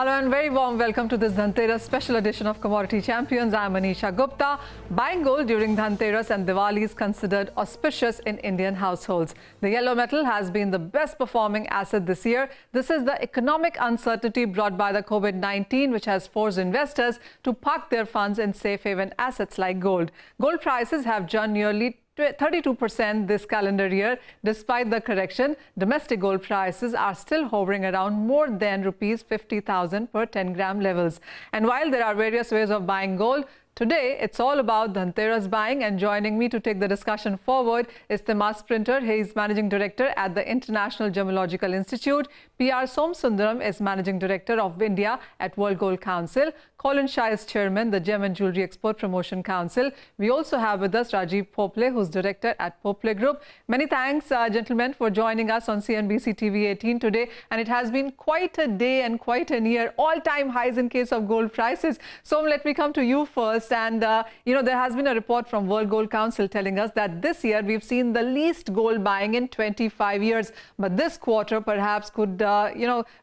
Hello and very warm welcome to this Dhanteras special edition of Commodity Champions. I am Manisha Gupta. Buying gold during Dhanteras and Diwali is considered auspicious in Indian households. The yellow metal has been the best performing asset this year. This is the economic uncertainty brought by the COVID-19, which has forced investors to park their funds in safe haven assets like gold. Gold prices have jumped nearly 32% this calendar year. Despite the correction, domestic gold prices are still hovering around more than rupees 50,000 per 10-gram levels. And while there are various ways of buying gold, today it's all about Dhanteras buying, and joining me to take the discussion forward is Temas Printer. He is Managing Director at the International Gemological Institute. P.R. Somsundaram is Managing Director of India at World Gold Council. Colin Shah is Chairman, the Gem and Jewelry Export Promotion Council. We also have with us Rajiv Pople, who's Director at Pople Group. Many thanks, gentlemen, for joining us on CNBC TV 18 today. And it has been quite a day and quite a year, all-time highs in case of gold prices. So let me come to you first. And, there has been a report from World Gold Council telling us that this year we've seen the least gold buying in 25 years. But this quarter perhaps could,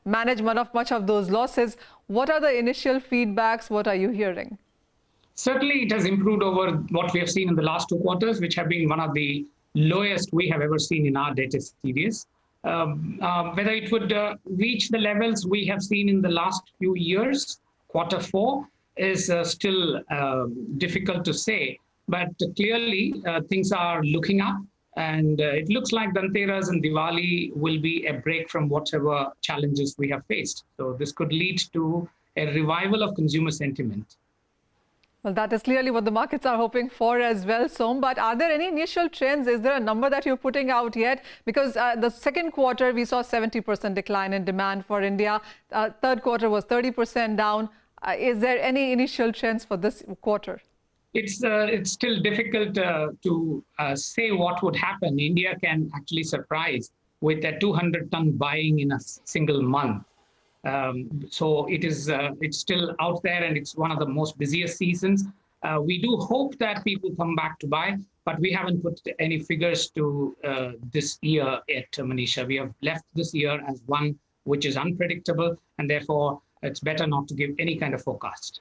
manage much of those losses. What are the initial feedbacks? What are you hearing? Certainly, it has improved over what we have seen in the last two quarters, which have been one of the lowest we have ever seen in our data series. Whether it would reach the levels we have seen in the last few years, quarter four, is still difficult to say. But clearly, things are looking up. And it looks like Dhanteras and Diwali will be a break from whatever challenges we have faced. So this could lead to a revival of consumer sentiment. Well, that is clearly what the markets are hoping for as well, Som. But are there any initial trends? Is there a number that you're putting out yet? Because the second quarter, we saw 70% decline in demand for India. Third quarter was 30% down. Is there any initial trends for this quarter? It's still difficult to say what would happen. India can actually surprise with a 200-ton buying in a single month. So it's still out there, and it's one of the most busiest seasons. We do hope that people come back to buy, but we haven't put any figures to this year yet, Manisha. We have left this year as one which is unpredictable, and therefore it's better not to give any kind of forecast.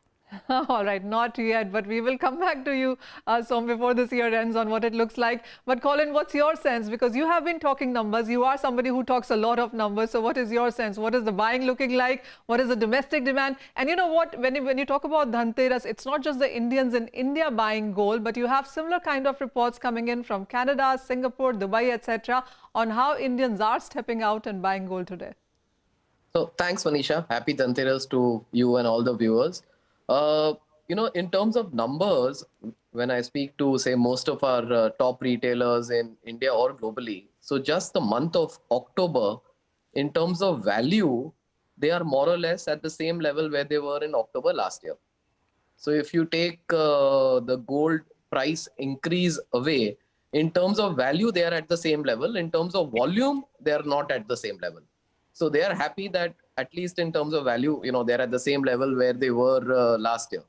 All right, not yet, but we will come back to you, Som, before this year ends on what it looks like. But Colin, what's your sense? Because you have been talking numbers. You are somebody who talks a lot of numbers. So what is your sense? What is the buying looking like? What is the domestic demand? And you know what? When you talk about Dhanteras, it's not just the Indians in India buying gold, but you have similar kind of reports coming in from Canada, Singapore, Dubai, etc., on how Indians are stepping out and buying gold today. So thanks, Manisha. Happy Dhanteras to you and all the viewers. In terms of numbers, when I speak to, say, most of our top retailers in India or globally, so just the month of October, in terms of value, they are more or less at the same level where they were in October last year. So if you take the gold price increase away, in terms of value, they are at the same level. In terms of volume, they are not at the same level. So they are happy that at least in terms of value, they're at the same level where they were last year.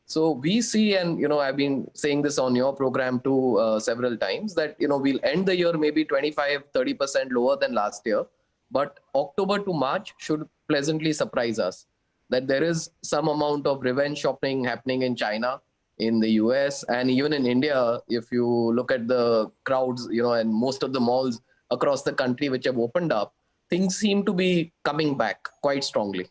So we see, and, I've been saying this on your program too several times, that, we'll end the year maybe 25-30% lower than last year. But October to March should pleasantly surprise us that there is some amount of revenge shopping happening in China, in the US, and even in India. If you look at the crowds, and most of the malls across the country which have opened up, things seem to be coming back quite strongly.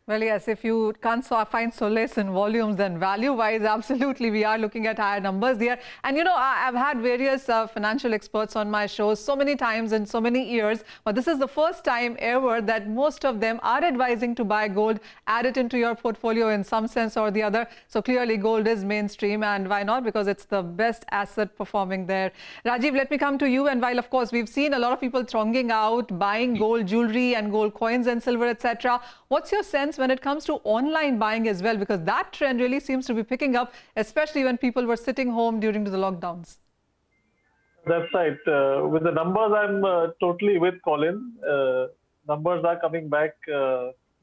Well, yes, if you can't find solace in volumes, then value-wise, absolutely, we are looking at higher numbers there. And, I've had various financial experts on my shows so many times in so many years, but this is the first time ever that most of them are advising to buy gold, add it into your portfolio in some sense or the other. So clearly, gold is mainstream, and why not? Because it's the best asset performing there. Rajiv, let me come to you. And while, of course, we've seen a lot of people thronging out, buying gold jewelry and gold coins and silver, etc., what's your sense when it comes to online buying as well? Because that trend really seems to be picking up, especially when people were sitting home during the lockdowns. That's right. With the numbers, I'm totally with Colin. Numbers are coming back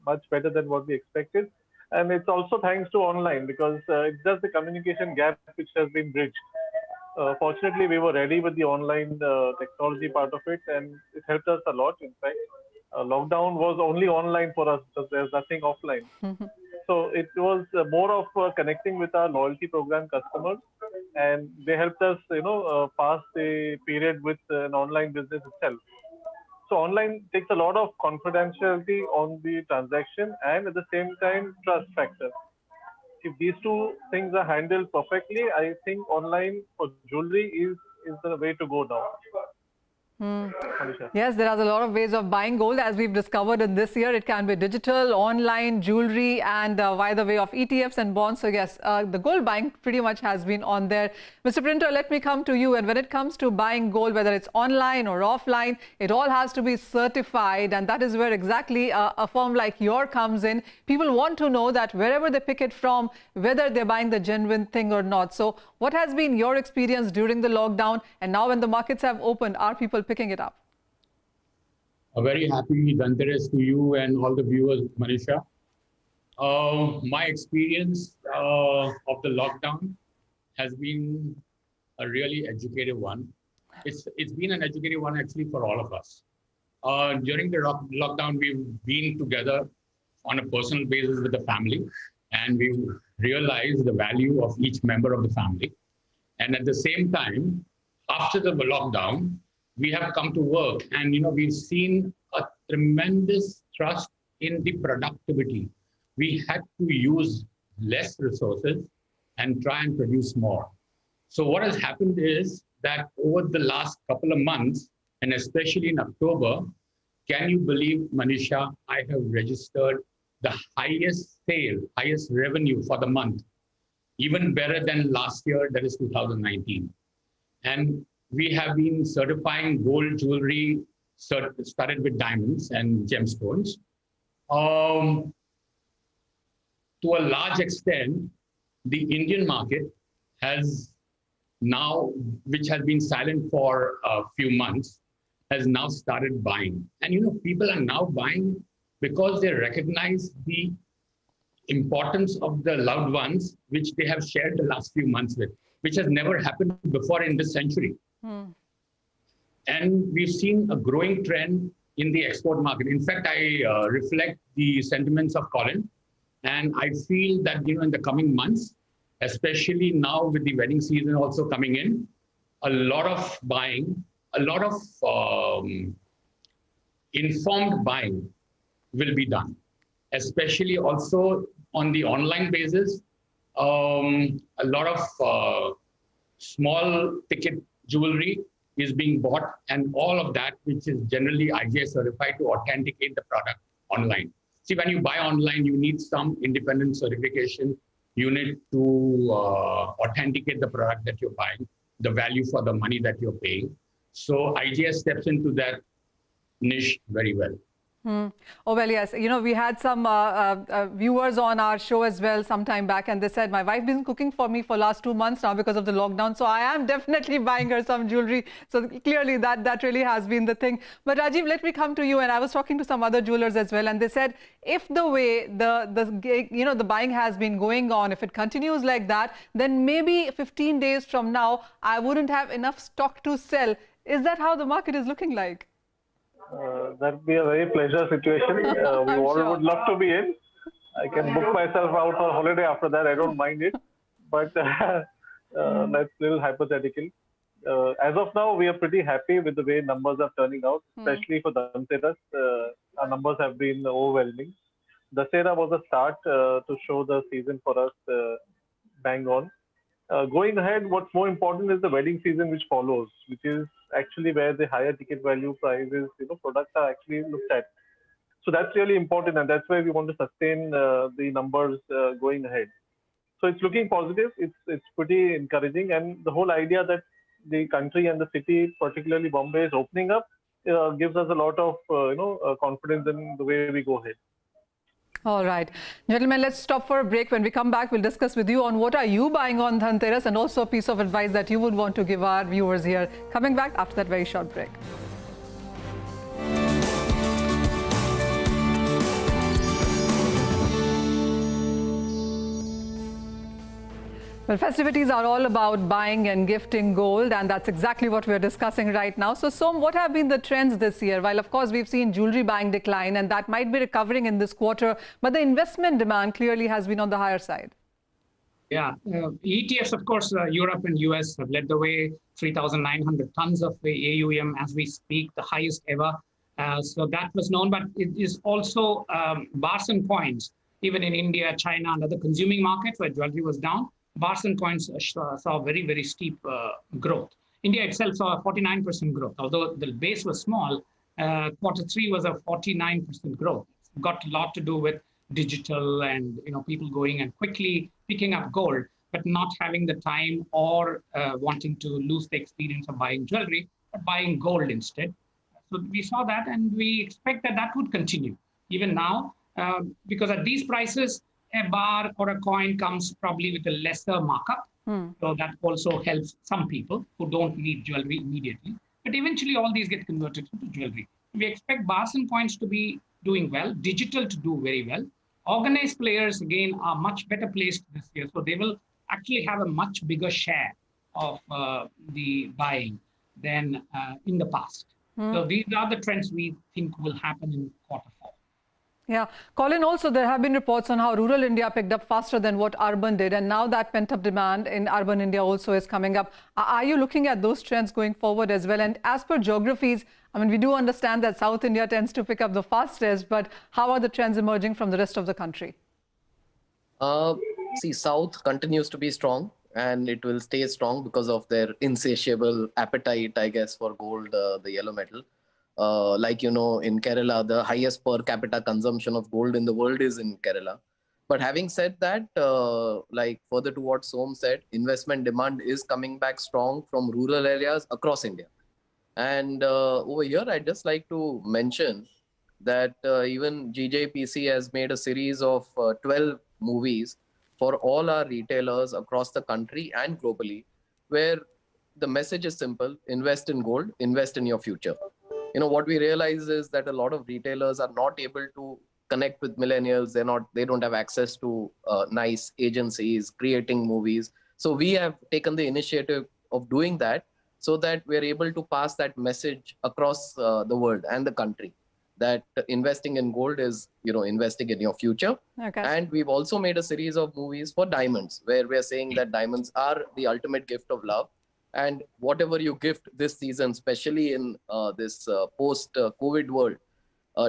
much better than what we expected. And it's also thanks to online, because it's just the communication gap which has been bridged. Fortunately, we were ready with the online technology part of it, and it helped us a lot, in fact. lockdown was only online for us, because there's nothing offline. So it was more of connecting with our loyalty program customers, and they helped us, pass the period with an online business itself. So online takes a lot of confidentiality on the transaction and at the same time trust factor. If these two things are handled perfectly, I think online for jewelry is the way to go now. Manisha. Yes, there are a lot of ways of buying gold, as we've discovered in this year. It can be digital, online, jewelry, and by the way of ETFs and bonds. So yes, the gold buying pretty much has been on there. Mr. Printer, let me come to you. And when it comes to buying gold, whether it's online or offline, it all has to be certified. And that is where exactly a firm like yours comes in. People want to know that wherever they pick it from, whether they're buying the genuine thing or not. So what has been your experience during the lockdown? And now when the markets have opened, are people picking it up? A very happy Dhanteras to you and all the viewers, Manisha. My experience of the lockdown has been a really educative one. It's been an educative one actually for all of us. During the lockdown, we've been together on a personal basis with the family, and we've realized the value of each member of the family. And at the same time, after the lockdown, we have come to work, and we've seen a tremendous thrust in the productivity. We had to use less resources and try and produce more. So what has happened is that over the last couple of months, and especially in October, can you believe, Manisha, I have registered the highest sale, highest revenue for the month, even better than last year, that is 2019. And we have been certifying gold jewelry started with diamonds and gemstones. To a large extent, the Indian market has now, which has been silent for a few months, has now started buying. And people are now buying because they recognize the importance of the loved ones which they have shared the last few months with, which has never happened before in this century. And we've seen a growing trend in the export market. In fact, I reflect the sentiments of Colin, and I feel that in the coming months, especially now with the wedding season also coming in, a lot of buying, a lot of informed buying will be done, especially also on the online basis. A lot of small ticket jewelry is being bought, and all of that, which is generally IGI certified, to authenticate the product online. See, when you buy online, you need some independent certification. You need to authenticate the product that you're buying, the value for the money that you're paying. So IGI steps into that niche very well. Oh, well, yes. We had some viewers on our show as well some time back, and they said, my wife been cooking for me for last 2 months now because of the lockdown. So I am definitely buying her some jewelry. So clearly that really has been the thing. But Rajiv, let me come to you. And I was talking to some other jewelers as well, and they said, if the way the buying has been going on, if it continues like that, then maybe 15 days from now, I wouldn't have enough stock to sell. Is that how the market is looking like? That would be a very pleasure situation. We all sure. would love to be in. I can book myself out for a holiday after that. I don't mind it. But that's a little hypothetical. As of now, we are pretty happy with the way numbers are turning out, especially for Dhanteras. Our numbers have been overwhelming. Dussehra was a start to show the season for us bang on. Going ahead, what's more important is the wedding season which follows, which is actually where the higher ticket value prices, products are actually looked at. So that's really important, and that's where we want to sustain the numbers going ahead. So it's looking positive. It's pretty encouraging, and the whole idea that the country and the city, particularly Bombay, is opening up gives us a lot of confidence in the way we go ahead. All right. Gentlemen, let's stop for a break. When we come back, we'll discuss with you on what are you buying on Dhanteras, and also a piece of advice that you would want to give our viewers here. Coming back after that very short break. Well, festivities are all about buying and gifting gold, and that's exactly what we're discussing right now. So, Som, what have been the trends this year? While, of course, we've seen jewelry buying decline, and that might be recovering in this quarter, but the investment demand clearly has been on the higher side. Yeah, ETFs, of course, Europe and US have led the way. 3,900 tons of AUM as we speak, the highest ever. So that was known, but it is also bars and coins, even in India, China, and other consuming markets where jewelry was down. Bars and coins saw very, very steep growth. India itself saw a 49% growth, although the base was small. Q3 was a 49% growth. It's got a lot to do with digital and people going and quickly picking up gold, but not having the time or wanting to lose the experience of buying jewelry, but buying gold instead. So we saw that, and we expect that would continue even now, because at these prices, a bar or a coin comes probably with a lesser markup. So that also helps some people who don't need jewelry immediately. But eventually all these get converted into jewelry. We expect bars and coins to be doing well, digital to do very well. Organized players, again, are much better placed this year. So they will actually have a much bigger share of the buying than in the past. So these are the trends we think will happen in Q4. Yeah. Colin, also there have been reports on how rural India picked up faster than what urban did, and now that pent-up demand in urban India also is coming up. Are you looking at those trends going forward as well? And as per geographies, I mean, we do understand that South India tends to pick up the fastest, but how are the trends emerging from the rest of the country? See, South continues to be strong, and it will stay strong because of their insatiable appetite, I guess, for gold, the yellow metal. Like, in Kerala, the highest per capita consumption of gold in the world is in Kerala. But having said that, like further to what Som said, investment demand is coming back strong from rural areas across India. And over here, I'd just like to mention that even GJPC has made a series of 12 movies for all our retailers across the country and globally, where the message is simple: invest in gold, invest in your future. What we realize is that a lot of retailers are not able to connect with millennials. They don't have access to nice agencies creating movies. So we have taken the initiative of doing that, so that we're able to pass that message across the world and the country, that investing in gold is, investing in your future. Okay. And we've also made a series of movies for diamonds, where we're saying that diamonds are the ultimate gift of love. And whatever you gift this season, especially in this post-COVID world,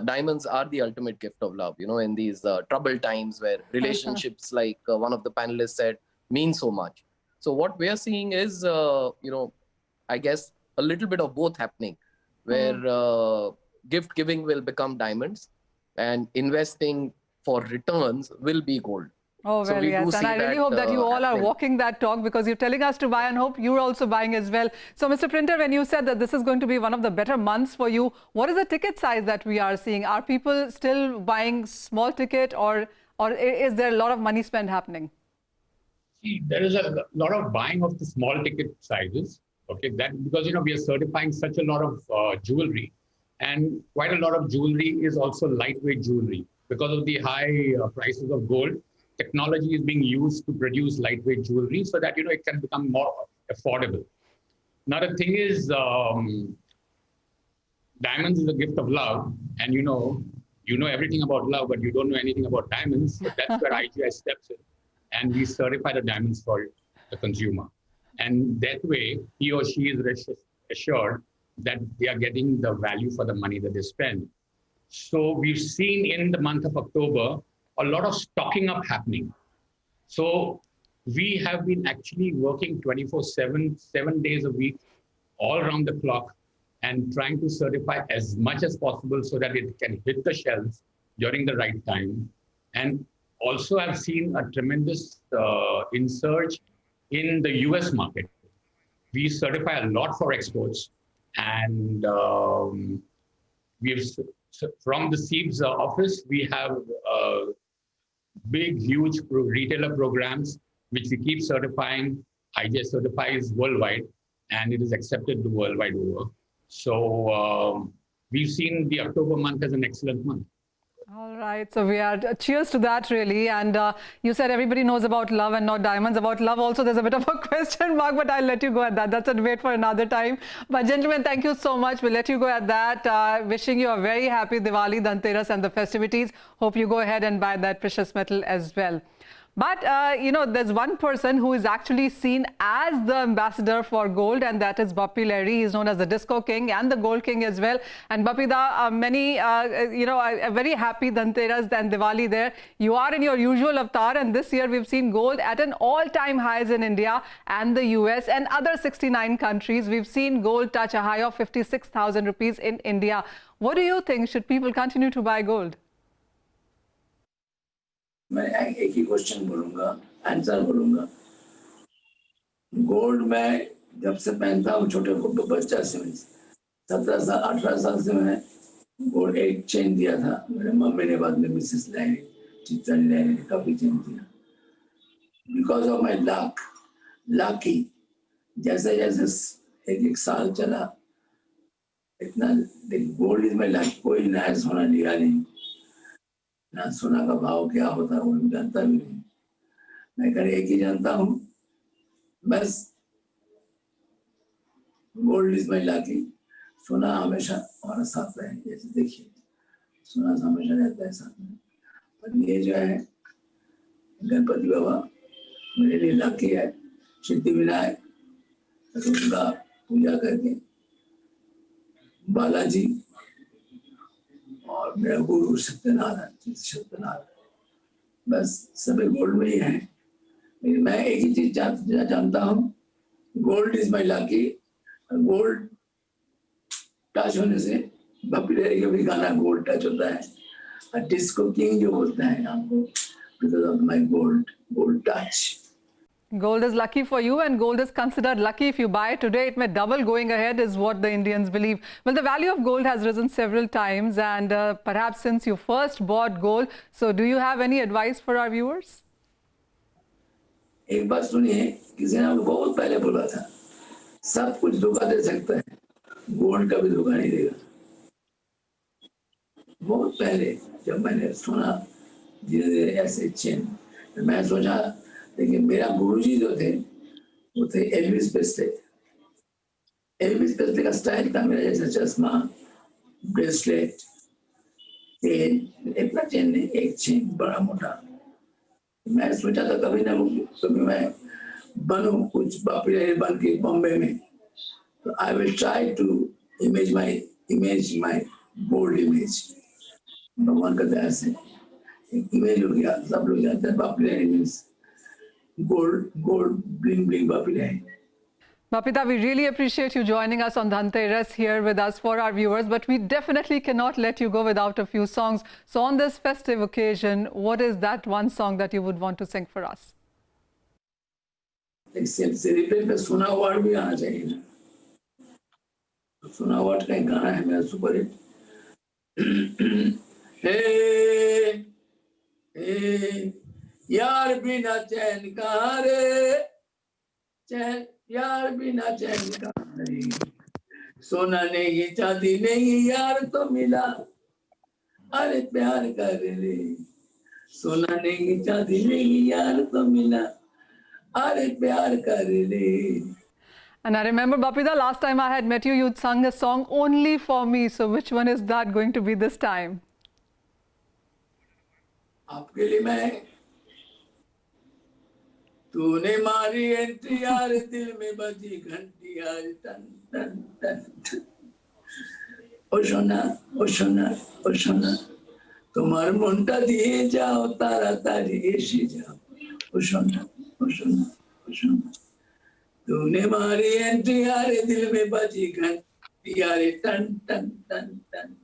diamonds are the ultimate gift of love, in these troubled times where relationships, like one of the panelists said, mean so much. So what we're seeing is, I guess, a little bit of both happening, where gift giving will become diamonds and investing for returns will be gold. Oh, well, So we yes. do And see I really that, hope that you all are happening. walking that talk, because you're telling us to buy, and hope you're also buying as well. So, Mr. Printer, when you said that this is going to be one of the better months for you, what is the ticket size that we are seeing? Are people still buying small ticket, or is there a lot of money spent happening? See, there is a lot of buying of the small ticket sizes. Okay, that because we are certifying such a lot of jewelry, and quite a lot of jewelry is also lightweight jewelry because of the high prices of gold. Technology is being used to produce lightweight jewelry so that it can become more affordable. Now the thing is, diamonds is a gift of love, and you know everything about love, but you don't know anything about diamonds. So that's where IGI steps in, and we certify the diamonds for the consumer, and that way he or she is assured that they are getting the value for the money that they spend. So we've seen in the month of October a lot of stocking up happening. So we have been actually working 24/7, 7 days a week, all around the clock, and trying to certify as much as possible so that it can hit the shelves during the right time. And also I've seen a tremendous insurge in the US market. We certify a lot for exports, and from the SEEBS office, we have big, huge retailer programs, which we keep certifying. IGI certifies worldwide, and it is accepted worldwide over. So we've seen the October month as an excellent month. All right, so we are cheers to that, really. And you said everybody knows about love and not diamonds. About love, also, there's a bit of a question mark, but I'll let you go at that. That's a debate for another time. But gentlemen, thank you so much. We'll let you go at that. Wishing you a very happy Diwali, Dhanteras, and the festivities. Hope you go ahead and buy that precious metal as well. But, you know, there's one person who is actually seen as the ambassador for gold, and that is Bappi Lahiri. He's known as the Disco King and the Gold King as well. And Bappi da, you know, a very happy Dhanteras and Diwali there. You are in your usual avatar, and this year we've seen gold at an all-time highs in India and the US and other 69 countries. We've seen gold touch a high of 56,000 rupees in India. What do you think? Should people continue to buy gold? मैं एक ही question बोलूंगा, answer बोलूंगा। Gold में जब से पहनता हूँ छोटे बच्चा से, 17 साल 18 साल से मैं गोल्ड एक चेन दिया था। मेरे मम्मी ने बाद में मिसेस लाइन चित्तनी लाइन काफी चेन दिया। बिकॉज ऑफ माई लकी जैसे जैसे एक साल चला इतना गोल्ड इज माई लक। कोई नया सोना लिया नहीं ना, सोना का भाव क्या होता है वो जानता भी नहीं। मैं कर एक ही जानता हूँ, बस गोल्ड इज माई लकी। सोना हमेशा हमारा साथ रहे। जैसे देखिए सोना हमेशा रहता है साथ में। पर ये जो है गणपति बाबा मेरे लिए लकी है। सिद्धि विनायक उनका पूजा करके, बालाजी और मेरा गुरु सत्यनारायण, बस सभी गोल्ड में ही है। लेकिन मैं एक ही चीज जानता हूँ, gold is my lucky. Gold touch होने से बप्पी लहरी का भी गाना गोल्ड टच होता है। डिस्को किंग जो बोलते हैं आपको, because of my gold touch. Gold is lucky for you, and gold is considered lucky if you buy it today. It may double going ahead, is what the Indians believe. Well, the value of gold has risen several times, and perhaps since you first bought gold. So do you have any advice for our viewers? एक बात सुनिए, किसी ने बहुत पहले बोला था सब कुछ धोखा दे सकता है, गोल्ड का भी धोखा नहीं देगा। बहुत पहले जब मैंने सुना धीरे धीरे ऐसे चेन, मैं सोचा, लेकिन मेरा गुरुजी जो थे वो थे एल्विस प्रेस्ले। एल्विस प्रेस्ले का स्टाइल था मेरा जैसा चश्मा, ब्रेसलेट, चेन, इतना चेन नहीं, एक चेन बड़ा मोटा। मैं सोचा था कभी ना कभी मैं बनूं कुछ बप्पी लहरी बन के बॉम्बे में। तो I will try to image my gold image. भगवान का दया से एक इमेज हो गया। सब लोग जानते हैं Bappi Lahiri means gold, bling bling Bappi Lahiri. Bappi da, we really appreciate you joining us on Dhanteras here with us for our viewers, but we definitely cannot let you go without a few songs. So on this festive occasion, what is that one song that you would want to sing for us? Celebrate पे सुना word भी आना चाहिए ना। तो सुना word का एक गाना है मेरा सुपर हिट। हे यार बिना चैन कहाँ रे, चैन यार बिना चैन कहाँ रे, सोना नहीं चांदी नहीं यार तो मिला, अरे प्यार कर रे, सोना नहीं चांदी नहीं यार तो मिला, अरे प्यार कर रे। And I remember, Bappi da, last time I had met you, you'd sung a song only for me. So which one is that going to be this time? आपके लिए मैं, तूने मारी एंट्री यार दिल में बजी घंटी यार टन टन टन टन। ओ सोना ओ सोना ओ सोना तुम्हार मुंडा दिए जाओ तारा तारी एसी जाओ। ओ सोना ओ सोना ओ सोना तूने मारी एंट्री यार दिल में बजी घंटी यार टन टन टन टन।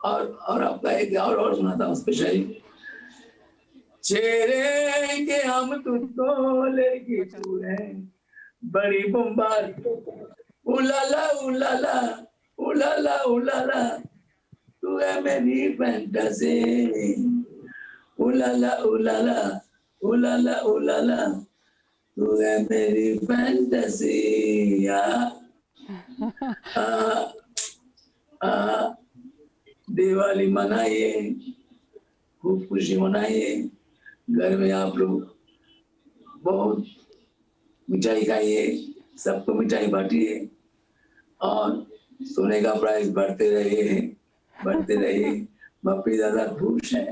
और आपका एक और सुनाता हूँ स्पेशली। चेहरे के हम तुझको लेके तू है बड़ी बम्बारी, उलाला उलाला उलाला उलाला तू है मेरी फैंटेसी, उलाला उलाला उलाला उलाला तू है मेरी फैंटेसी। दिवाली मनाइए, खूब खुशी मनाइए, घर में आप लोग बहुत मिठाई खाइए, सबको मिठाई बांटिए और सोने का प्राइस बढ़ते रहे। बापी दादा खुश है,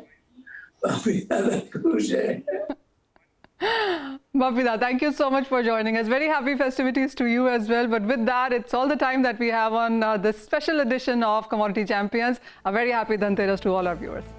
बापी दादा खुश है। Bapida, thank you so much for joining us. Very happy festivities to you as well. But with that, it's all the time that we have on this special edition of Commodity Champions. A very happy Dhanteras to all our viewers.